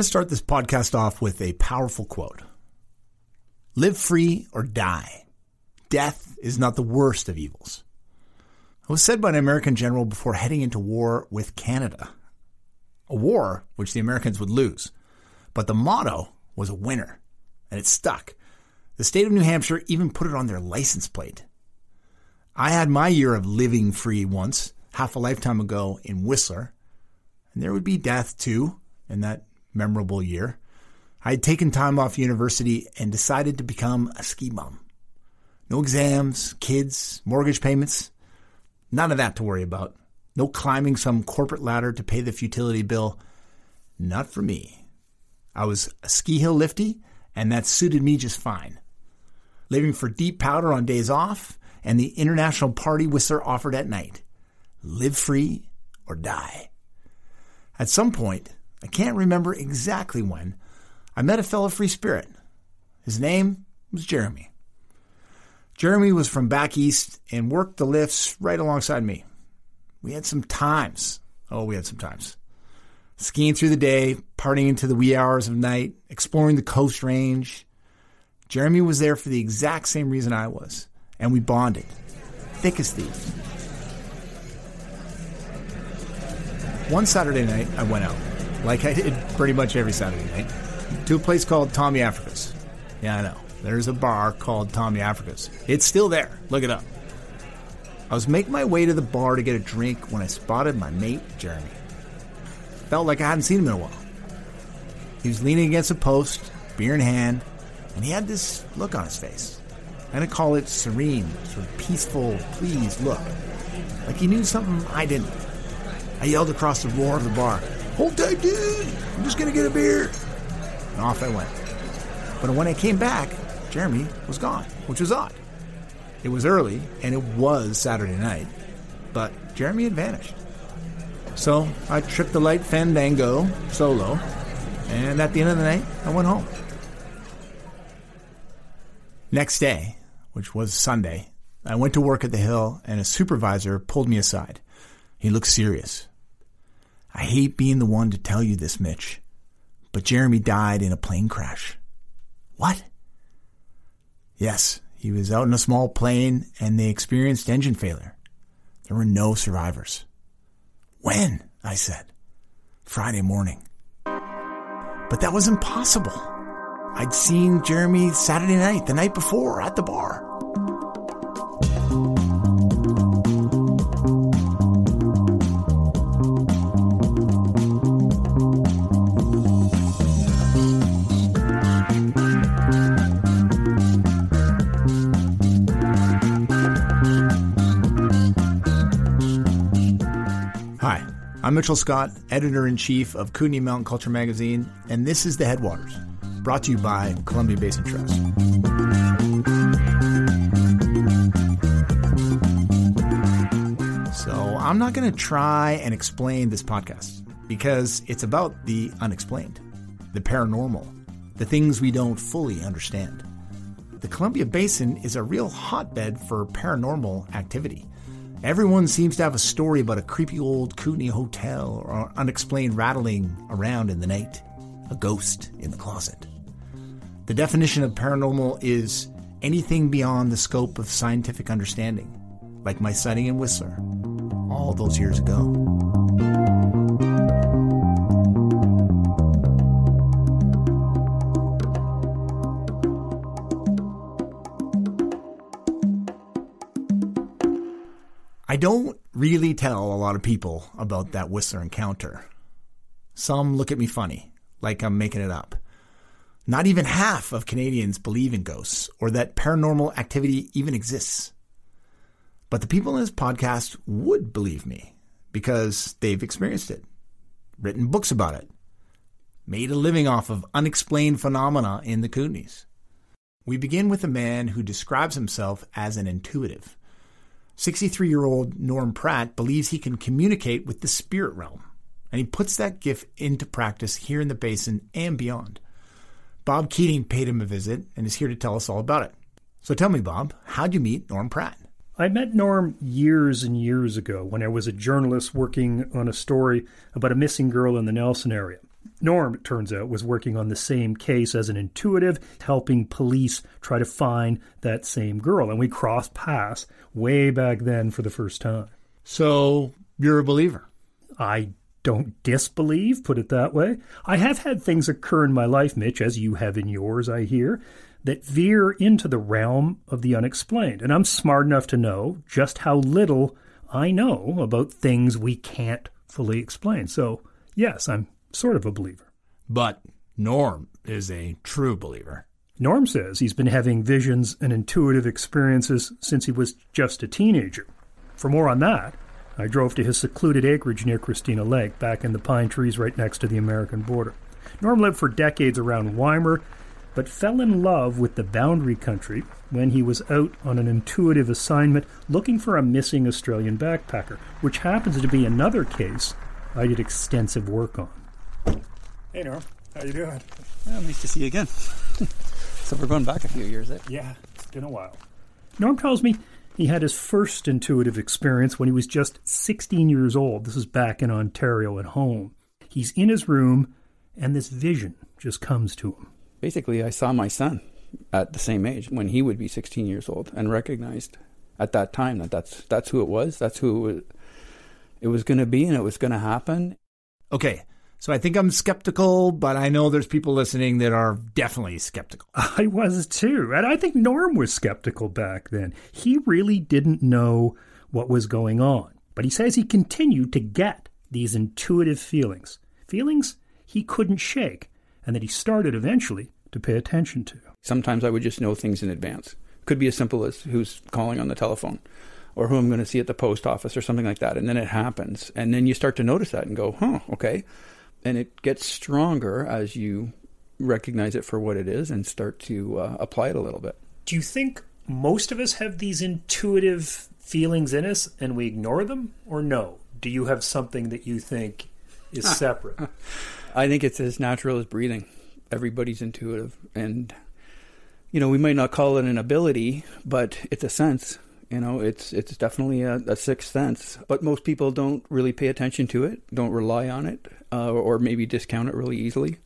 to start this podcast off with a powerful quote. Live free or die. Death is not the worst of evils. It was said by an American general before heading into war with Canada. A war which the Americans would lose. But the motto was a winner, and it stuck. The state of New Hampshire even put it on their license plate. I had my year of living free once, half a lifetime ago in Whistler, and there would be death too in that memorable year. I had taken time off university and decided to become a ski bum. No exams, kids, mortgage payments, none of that to worry about. No climbing some corporate ladder to pay the futility bill. Not for me. I was a ski hill lifty, and that suited me just fine. Living for deep powder on days off and the international party Whistler offered at night. Live free or die. At some point, I can't remember exactly when, I met a fellow free spirit. His name was Jeremy. Jeremy was from back east and worked the lifts right alongside me. We had some times. Skiing through the day, partying into the wee hours of night, exploring the coast range. Jeremy was there for the exact same reason I was, and we bonded. Thick as thieves. One Saturday night, I went out, like I did pretty much every Saturday night, to a place called Tommy Africa's. Yeah, I know. There's a bar called Tommy Africa's. It's still there. Look it up. I was making my way to the bar to get a drink when I spotted my mate, Jeremy. Felt like I hadn't seen him in a while. He was leaning against a post, beer in hand, and he had this look on his face. I'm going to call it serene, sort of peaceful, pleased look. Like he knew something I didn't. I yelled across the roar of the bar, "Hold tight, dude! I'm just going to get a beer!" And off I went. But when I came back, Jeremy was gone, which was odd. It was early, and it was Saturday night, but Jeremy had vanished. So I tripped the light fandango solo, and at the end of the night, I went home. Next day, which was Sunday, I went to work at the Hill, and a supervisor pulled me aside. He looked serious. "I hate being the one to tell you this, Mitch, but Jeremy died in a plane crash." "What?" "Yes, he was out in a small plane and they experienced engine failure. There were no survivors." "When?" I said. "Friday morning." But that was impossible. I'd seen Jeremy Saturday night, the night before, at the bar. I'm Mitchell Scott, Editor-in-Chief of Kootenay Mountain Culture Magazine, and this is The Headwaters, brought to you by Columbia Basin Trust. So I'm not going to try and explain this podcast, because it's about the unexplained, the paranormal, the things we don't fully understand. The Columbia Basin is a real hotbed for paranormal activity. Everyone seems to have a story about a creepy old Kootenay hotel or unexplained rattling around in the night, a ghost in the closet. The definition of paranormal is anything beyond the scope of scientific understanding, like my sighting in Whistler all those years ago. I don't really tell a lot of people about that Whistler encounter. Some look at me funny, like I'm making it up. Not even half of Canadians believe in ghosts or that paranormal activity even exists. But the people in this podcast would believe me because they've experienced it, written books about it, made a living off of unexplained phenomena in the Kootenays. We begin with a man who describes himself as an intuitive. 63-year-old Norm Pratt believes he can communicate with the spirit realm, and he puts that gift into practice here in the basin and beyond. Bob Keating paid him a visit and is here to tell us all about it. So tell me, Bob, how'd you meet Norm Pratt? I met Norm years and years ago when I was a journalist working on a story about a missing girl in the Nelson area. Norm, it turns out, was working on the same case as an intuitive, helping police try to find that same girl. And we crossed paths way back then for the first time. So you're a believer? I don't disbelieve, put it that way. I have had things occur in my life, Mitch, as you have in yours, I hear, that veer into the realm of the unexplained. And I'm smart enough to know just how little I know about things we can't fully explain. So, yes, I'm sort of a believer. But Norm is a true believer. Norm says he's been having visions and intuitive experiences since he was just a teenager. For more on that, I drove to his secluded acreage near Christina Lake, back in the pine trees right next to the American border. Norm lived for decades around Weimar, but fell in love with the boundary country when he was out on an intuitive assignment looking for a missing Australian backpacker, which happens to be another case I did extensive work on. Hey, Norm. How you doing? Well, nice to see you again. So we're going back a few years, eh? Yeah, it's been a while. Norm tells me he had his first intuitive experience when he was just 16 years old. This is back in Ontario at home. He's in his room, and this vision just comes to him. Basically, I saw my son at the same age when he would be 16 years old and recognized at that time that that's who it was. That's who it was going to be, and it was going to happen. Okay, so I think I'm skeptical, but I know there's people listening that are definitely skeptical. I was too, and I think Norm was skeptical back then. He really didn't know what was going on, but he says he continued to get these intuitive feelings he couldn't shake, and that he started eventually to pay attention to. Sometimes I would just know things in advance. Could be as simple as who's calling on the telephone or who I'm going to see at the post office or something like that. And then it happens. And then you start to notice that and go, okay. And it gets stronger as you recognize it for what it is and start to apply it a little bit. Do you think most of us have these intuitive feelings in us and we ignore them, or no? Do you have something that you think is separate? I think it's as natural as breathing. Everybody's intuitive. And, we might not call it an ability, but it's a sense. It's definitely a sixth sense. But most people don't really pay attention to it, don't rely on it, or maybe discount it really easily.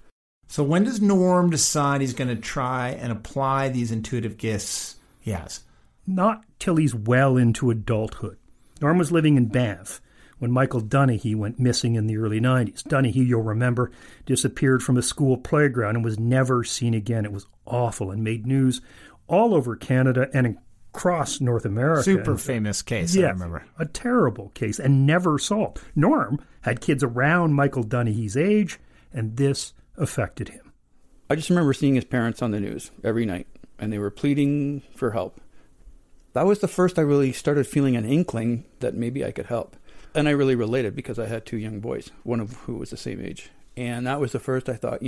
So when does Norm decide he's going to try and apply these intuitive gifts he has? Not till he's well into adulthood. Norm was living in Banff when Michael Dunahee went missing in the early 90s. Dunahee, you'll remember, disappeared from a school playground and was never seen again. It was awful and made news all over Canada and across North America. Super famous case, I remember. A terrible case and never solved. Norm had kids around Michael Dunahee's age, and this affected him. I just remember seeing his parents on the news every night, and they were pleading for help. That was the first I really started feeling an inkling that maybe I could help. And I really related because I had two young boys, one of who was the same age. And that was the first I thought,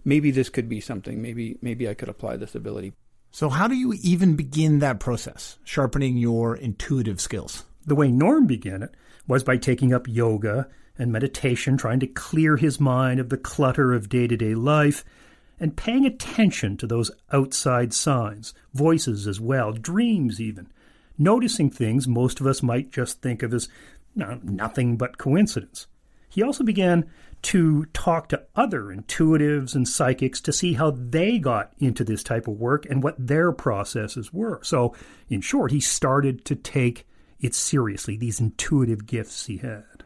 maybe this could be something. Maybe I could apply this ability. So how do you even begin that process, sharpening your intuitive skills? The way Norm began it was by taking up yoga and meditation, trying to clear his mind of the clutter of day-to-day life, and paying attention to those outside signs, voices as well, dreams even, noticing things most of us might just think of as nothing but coincidence. He also began to talk to other intuitives and psychics to see how they got into this type of work and what their processes were. So, in short, he started to take it seriously, these intuitive gifts he had.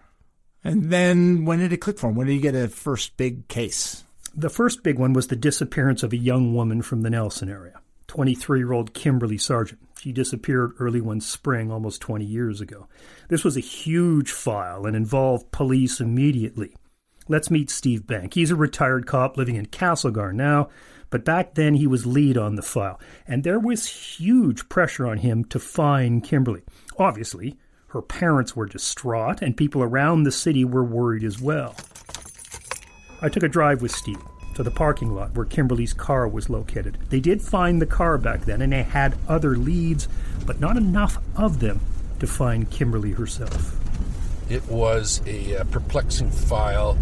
And then when did it click for him? When did he get a first big case? The first big one was the disappearance of a young woman from the Nelson area, 23-year-old Kimberly Sargent. She disappeared early one spring, almost 20 years ago. This was a huge file and involved police immediately. Let's meet Steve Bank. He's a retired cop living in Castlegar now, but back then he was lead on the file, and there was huge pressure on him to find Kimberly. Obviously, her parents were distraught, and people around the city were worried as well. I took a drive with Steve to the parking lot where Kimberly's car was located. They did find the car back then, and they had other leads, but not enough of them to find Kimberly herself. It was a perplexing file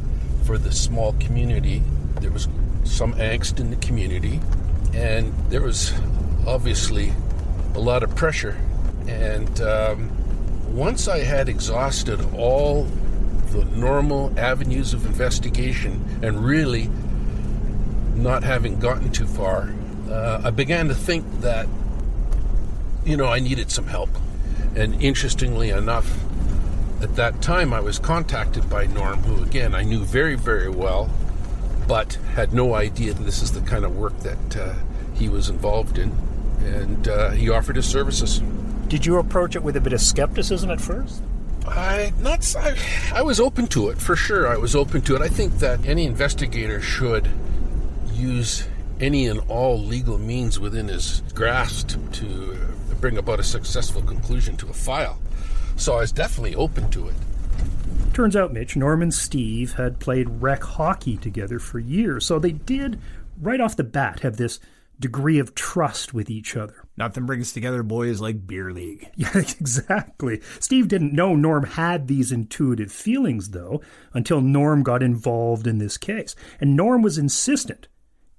for the small community. There was some angst in the community, and there was obviously a lot of pressure. And once I had exhausted all the normal avenues of investigation and really not having gotten too far, I began to think that, I needed some help. And interestingly enough, at that time I was contacted by Norm, who again I knew very, very well, but had no idea that this is the kind of work that he was involved in. And he offered his services. Did you approach it with a bit of skepticism at first? I was open to it, for sure. I was open to it. I think that any investigator should use any and all legal means within his grasp to bring about a successful conclusion to a file. So I was definitely open to it. Turns out, Mitch, Norm and Steve had played rec hockey together for years, so they did, right off the bat, have this degree of trust with each other. Nothing brings together boys like beer league. Yeah, exactly. Steve didn't know Norm had these intuitive feelings, though, until Norm got involved in this case. And Norm was insistent.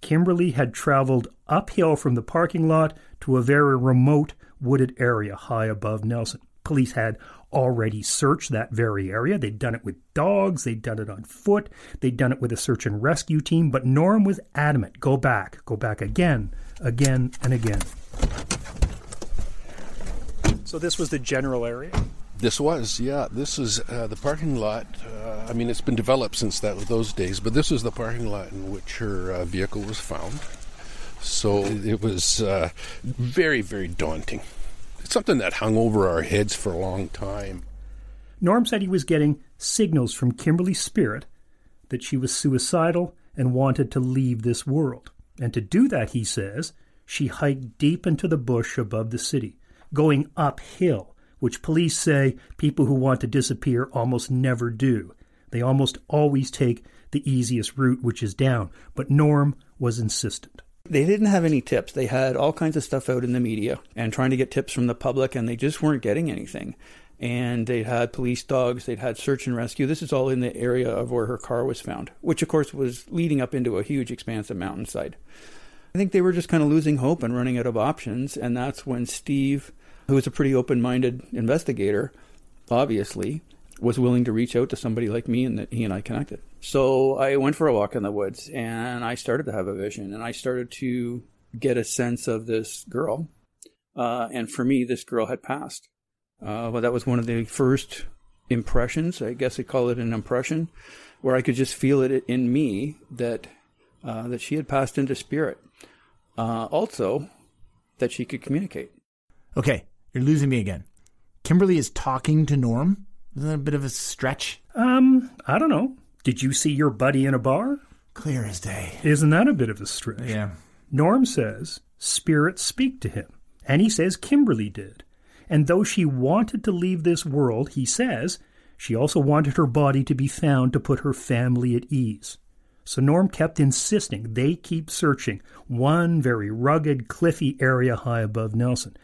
Kimberly had traveled uphill from the parking lot to a very remote wooded area high above Nelson. Police had already searched that very area. They'd done it with dogs. They'd done it on foot. They'd done it with a search and rescue team. But Norm was adamant. Go back again, and again. So this was the general area? This was, yeah. This is the parking lot. It's been developed since those days, but this was the parking lot in which her vehicle was found. So it was very, very daunting. It's something that hung over our heads for a long time. Norm said he was getting signals from Kimberly's spirit that she was suicidal and wanted to leave this world. And to do that, he says, she hiked deep into the bush above the city, going uphill, which police say people who want to disappear almost never do. They almost always take the easiest route, which is down. But Norm was insistent. They didn't have any tips. They had all kinds of stuff out in the media and trying to get tips from the public, and they just weren't getting anything. And they had police dogs, they'd had search and rescue. This is all in the area of where her car was found, which of course was leading up into a huge expanse of mountainside. I think they were just kind of losing hope and running out of options, and that's when Steve, who was a pretty open-minded investigator, obviously, was willing to reach out to somebody like me, and that he and I connected. So I went for a walk in the woods, and I started to have a vision, and I started to get a sense of this girl. And for me, this girl had passed. Well, that was one of the first impressions, I guess they call it an impression, where I could just feel it in me that she had passed into spirit. Also, that she could communicate. Okay, you're losing me again. Kimberly is talking to Norm? Isn't that a bit of a stretch? I don't know. Did you see your buddy in a bar? Clear as day. Isn't that a bit of a stretch? Yeah. Norm says spirits speak to him, and he says Kimberly did. And though she wanted to leave this world, he says, she also wanted her body to be found to put her family at ease. So Norm kept insisting they keep searching one very rugged, cliffy area high above Nelson.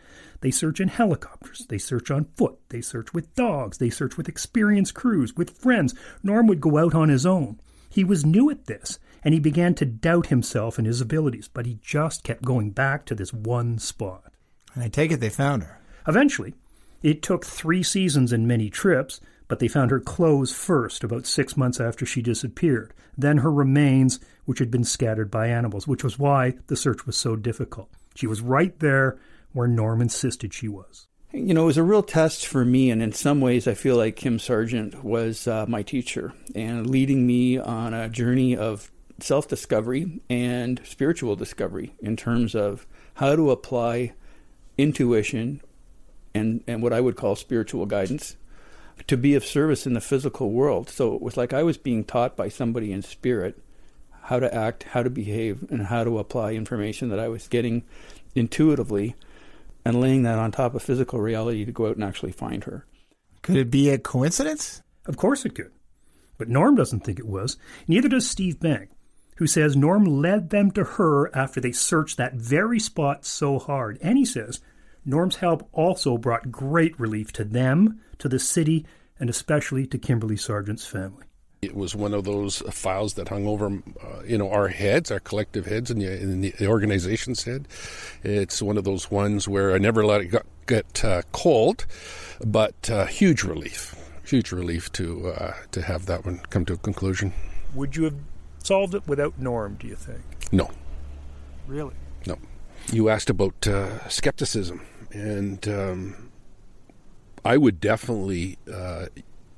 They search in helicopters. They search on foot. They search with dogs. They search with experienced crews, with friends. Norm would go out on his own. He was new at this, and he began to doubt himself and his abilities, but he just kept going back to this one spot. And I take it they found her. Eventually, it took 3 seasons and many trips, but they found her clothes first, about 6 months after she disappeared. Then her remains, which had been scattered by animals, which was why the search was so difficult. She was right there where Norm insisted she was. You know, it was a real test for me, and in some ways I feel like Kim Sargent was my teacher and leading me on a journey of self-discovery and spiritual discovery in terms of how to apply intuition and what I would call spiritual guidance to be of service in the physical world. So it was like I was being taught by somebody in spirit how to act, how to behave, and how to apply information that I was getting intuitively and laying that on top of physical reality to go out and actually find her. Could it be a coincidence? Of course it could. But Norm doesn't think it was. Neither does Steve Bank, who says Norm led them to her after they searched that very spot so hard. And he says Norm's help also brought great relief to them, to the city, and especially to Kimberly Sargent's family. It was one of those files that hung over, our heads, our collective heads, and the organization's head. It's one of those ones where I never let it get cold, but huge relief. huge relief to have that one come to a conclusion. Would you have solved it without Norm, do you think? No. Really? No. You asked about skepticism, and I would definitely,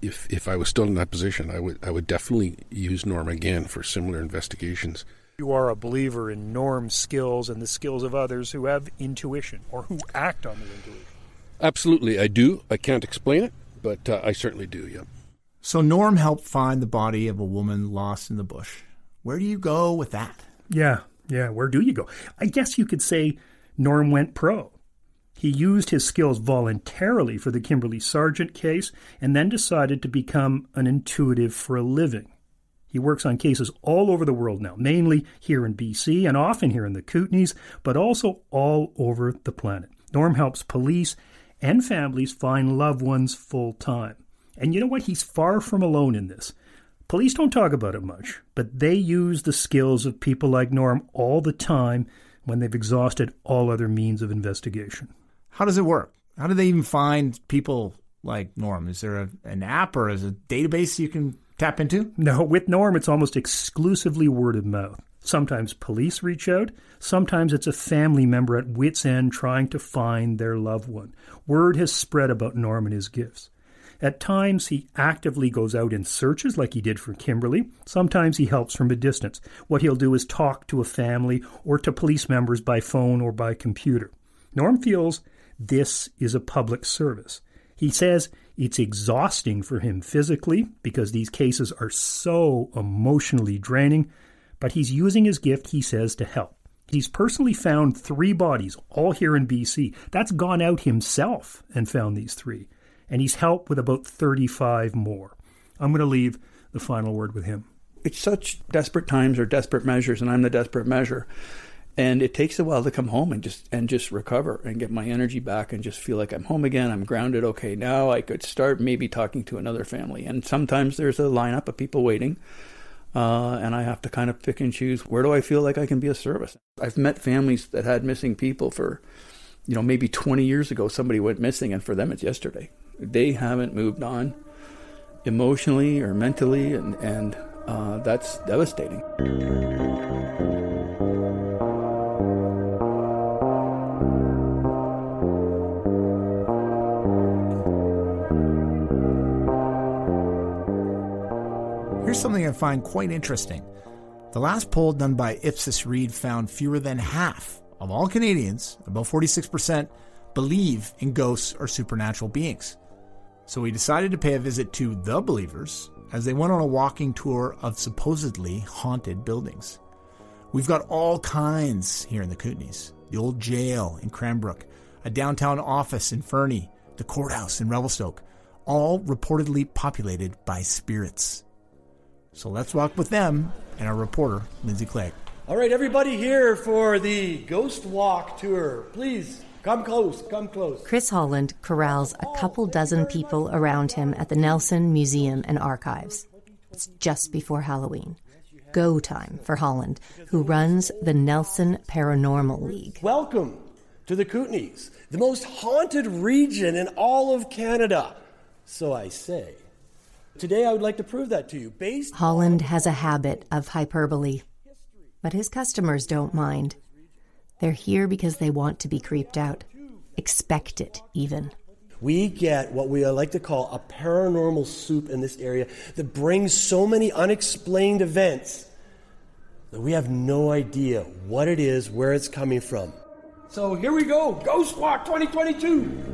if I was still in that position, I would definitely use Norm again for similar investigations. You are a believer in Norm's skills and the skills of others who have intuition or who act on the intuition. Absolutely, I do. I can't explain it, but I certainly do, yeah. So Norm helped find the body of a woman lost in the bush. Where do you go with that? Yeah, where do you go? I guess you could say Norm went pro. He used his skills voluntarily for the Kimberly Sargent case and then decided to become an intuitive for a living. He works on cases all over the world now, mainly here in BC and often here in the Kootenays, but also all over the planet. Norm helps police and families find loved ones full time. And you know what? He's far from alone in this. Police don't talk about it much, but they use the skills of people like Norm all the time when they've exhausted all other means of investigation. How does it work? How do they even find people like Norm? Is there an app or is a database you can tap into? No, with Norm, it's almost exclusively word of mouth. Sometimes police reach out. Sometimes it's a family member at wit's end trying to find their loved one. Word has spread about Norm and his gifts. At times, he actively goes out in searches like he did for Kimberly. Sometimes he helps from a distance. What he'll do is talk to a family or to police members by phone or by computer. Norm feels this is a public service. He says it's exhausting for him physically because these cases are so emotionally draining, but he's using his gift, he says, to help. He's personally found 3 bodies, all here in BC. That's gone out himself and found these 3. And he's helped with about 35 more. I'm going to leave the final word with him. It's such desperate times or desperate measures, and I'm the desperate measure. And it takes a while to come home and just recover and get my energy back and just feel like I'm home again. I'm grounded. Okay, now I could start maybe talking to another family. And sometimes there's a lineup of people waiting, and I have to kind of pick and choose. Where do I feel like I can be of service? I've met families that had missing people for, maybe 20 years ago. Somebody went missing, and for them it's yesterday. They haven't moved on emotionally or mentally, and that's devastating. Here's something I find quite interesting. The last poll done by Ipsos Reid found fewer than half of all Canadians, about 46%, believe in ghosts or supernatural beings. So we decided to pay a visit to the believers as they went on a walking tour of supposedly haunted buildings. We've got all kinds here in the Kootenays. The old jail in Cranbrook, a downtown office in Fernie, the courthouse in Revelstoke, all reportedly populated by spirits. So let's walk with them and our reporter, Lindsay Clegg. All right, everybody here for the Ghost Walk Tour. Please, come close, come close. Chris Holland corrals a couple dozen people around him at the Nelson Museum and Archives. It's just before Halloween. Go time for Holland, who runs the Nelson Paranormal League. Welcome to the Kootenays, the most haunted region in all of Canada. So I say. Today I would like to prove that to you. Holland has a habit of hyperbole, but his customers don't mind. They're here because they want to be creeped out. Expect it, even. We get what we like to call a paranormal soup in this area that brings so many unexplained events that we have no idea what it is, where it's coming from. So here we go, Ghost Walk 2022.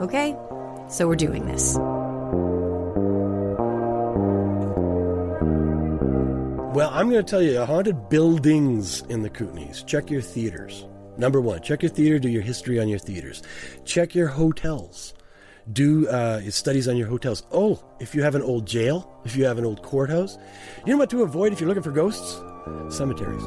Okay, so we're doing this. Well, I'm going to tell you, haunted buildings in the Kootenays. Check your theaters. Number 1, check your theater, do your history on your theaters. Check your hotels. Do studies on your hotels. Oh, if you have an old jail, if you have an old courthouse. You know what to avoid if you're looking for ghosts? Cemeteries.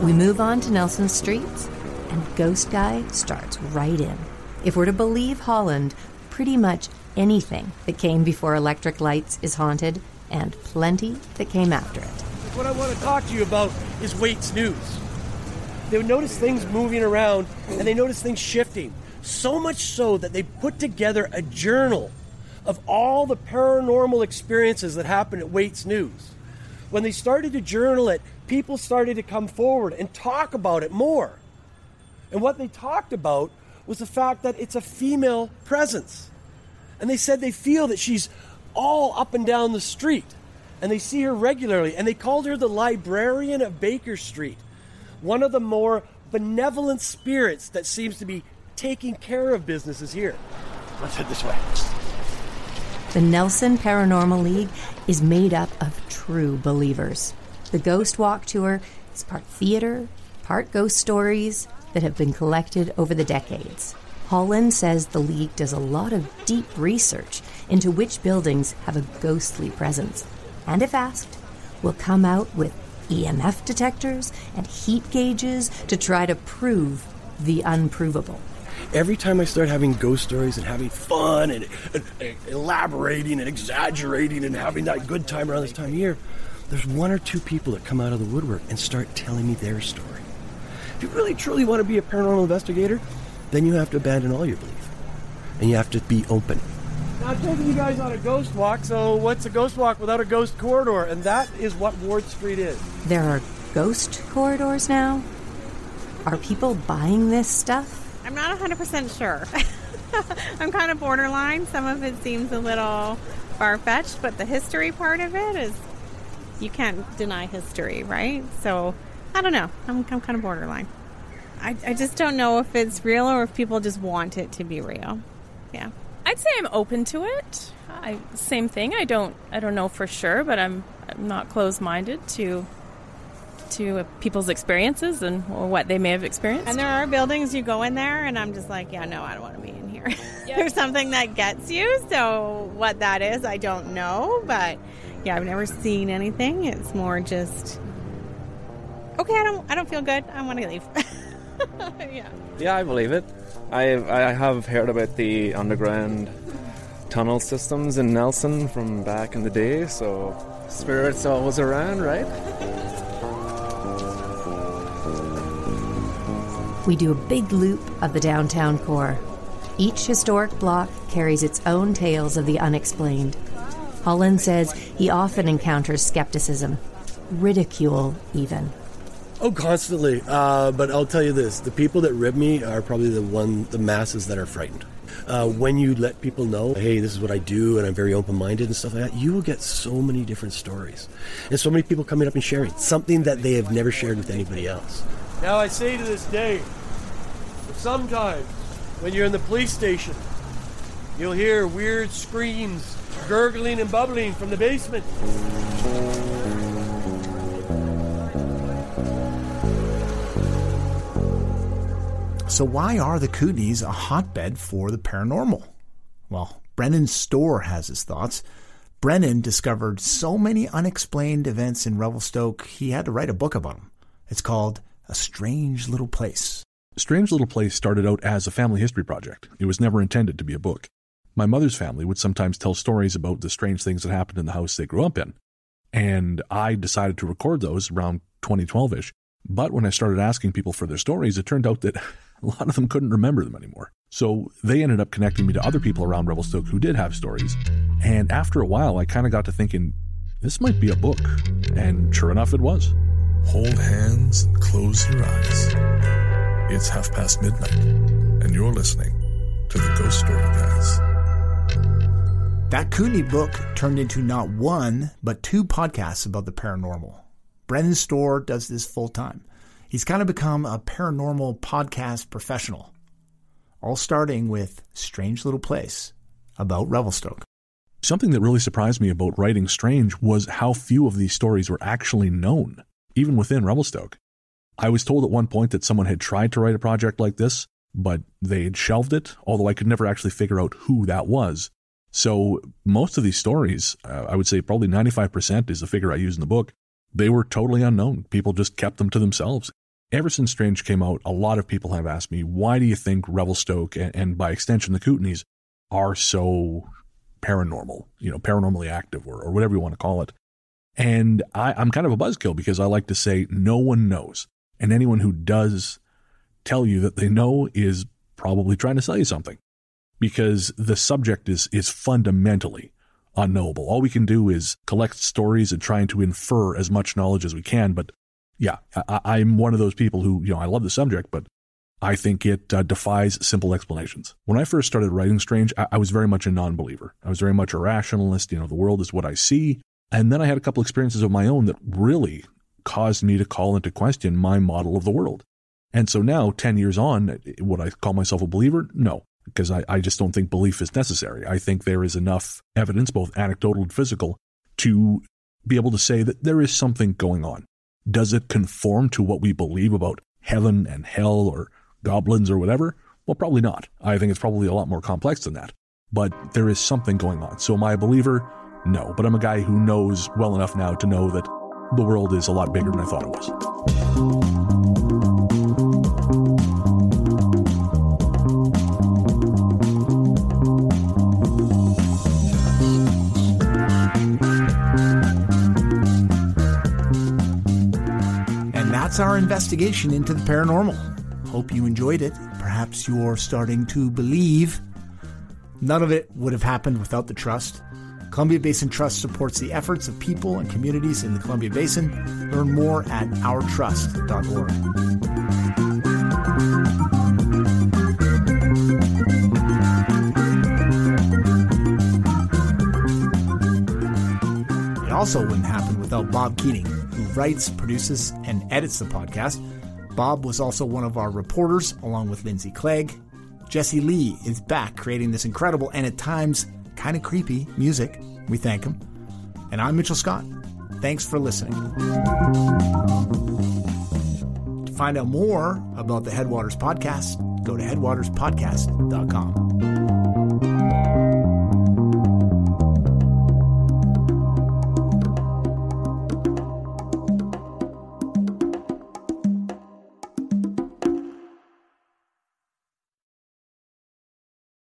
We move on to Nelson Streets, and Ghost Guy starts right in. If we're to believe Holland, pretty much anything that came before electric lights is haunted, and plenty that came after it. What I want to talk to you about is Waite's News. They would notice things moving around, and they noticed things shifting. So much so that they put together a journal of all the paranormal experiences that happened at Waits News. When they started to journal it, people started to come forward and talk about it more. And what they talked about was the fact that it's a female presence. And they said they feel that she's all up and down the street. And they see her regularly. And they called her the librarian of Baker Street. One of the more benevolent spirits that seems to be taking care of businesses here. Let's head this way. The Nelson Paranormal League is made up of true believers. The Ghost Walk Tour is part theater, part ghost stories that have been collected over the decades. Holland says the League does a lot of deep research into which buildings have a ghostly presence. And if asked, will come out with EMF detectors and heat gauges to try to prove the unprovable. Every time I start having ghost stories and having fun and elaborating and exaggerating and having that good time around this time of year, there's one or two people that come out of the woodwork and start telling me their story. If you really truly want to be a paranormal investigator, then you have to abandon all your belief. And you have to be open. Now, I'm taking you guys on a ghost walk, so what's a ghost walk without a ghost corridor? And that is what Ward Street is. There are ghost corridors now? Are people buying this stuff? I'm not 100% sure. I'm kind of borderline. Some of it seems a little far-fetched, but the history part of it is, you can't deny history, right? So, I don't know. I'm kind of borderline. I just don't know if it's real or if people just want it to be real. Yeah. I'd say I'm open to it. Same thing. I don't know for sure, but I'm not closed-minded to people's experiences and what they may have experienced. And there are buildings you go in there and I'm just like, yeah, no, I don't want to be in here. Yep. There's something that gets you, so what that is, I don't know, but yeah, I've never seen anything. It's more just, okay, I don't feel good. I want to leave. Yeah, I believe it. I have heard about the underground tunnel systems in Nelson from back in the day, so spirits always around, right? We do a big loop of the downtown core. Each historic block carries its own tales of the unexplained. Holland says he often encounters skepticism, ridicule even. Oh, constantly. But I'll tell you this, the people that rib me are probably the masses that are frightened. When you let people know, hey, this is what I do and I'm very open-minded and stuff like that, you will get so many different stories. And so many people coming up and sharing something that they have never shared with anybody else. Now I say to this day, that sometimes when you're in the police station, you'll hear weird screams, gurgling and bubbling from the basement. So why are the Kootenays a hotbed for the paranormal? Well, Brennan Storr has his thoughts. Brennan discovered so many unexplained events in Revelstoke, he had to write a book about them. It's called A Strange Little Place. Strange Little Place started out as a family history project. It was never intended to be a book. My mother's family would sometimes tell stories about the strange things that happened in the house they grew up in. And I decided to record those around 2012-ish. But when I started asking people for their stories, it turned out that a lot of them couldn't remember them anymore. So they ended up connecting me to other people around Revelstoke who did have stories. And after a while, I kind of got to thinking, this might be a book. And sure enough, it was. Hold hands and close your eyes. It's mid:30, and you're listening to the Ghost Story Guys. That Kootenay book turned into not one, but two podcasts about the paranormal. Brennan Storr does this full time. He's kind of become a paranormal podcast professional, all starting with Strange Little Place about Revelstoke. Something that really surprised me about writing Strange was how few of these stories were actually known, even within Revelstoke. I was told at one point that someone had tried to write a project like this, but they had shelved it, although I could never actually figure out who that was. So most of these stories, I would say probably 95% is the figure I use in the book, they were totally unknown. People just kept them to themselves. Ever since Strange came out, a lot of people have asked me, why do you think Revelstoke and by extension the Kootenays are so paranormal, paranormally active or whatever you want to call it? And I'm kind of a buzzkill because I like to say no one knows. And anyone who does tell you that they know is probably trying to sell you something, because the subject is fundamentally unknowable. All we can do is collect stories and trying to infer as much knowledge as we can. But yeah, I'm one of those people who, I love the subject, but I think it defies simple explanations. When I first started writing Strange, I was very much a non-believer. I was very much a rationalist. The world is what I see. And then I had a couple experiences of my own that really caused me to call into question my model of the world. And so now, 10 years on, would I call myself a believer? No, because I just don't think belief is necessary. I think there is enough evidence, both anecdotal and physical, to be able to say that there is something going on. Does it conform to what we believe about heaven and hell or goblins or whatever? Well, probably not. I think it's probably a lot more complex than that. But there is something going on. So am I a believer? No. But I'm a guy who knows well enough now to know that the world is a lot bigger than I thought it was. And that's our investigation into the paranormal. Hope you enjoyed it. Perhaps you're starting to believe. None of it would have happened without the trust. Columbia Basin Trust supports the efforts of people and communities in the Columbia Basin. Learn more at ourtrust.org. It also wouldn't happen without Bob Keating, who writes, produces, and edits the podcast. Bob was also one of our reporters, along with Lindsay Clegg. Jesse Lee is back creating this incredible and at times kind of creepy music. We thank him. And I'm Mitchell Scott. Thanks for listening. To find out more about the Headwaters Podcast, go to headwaterspodcast.com.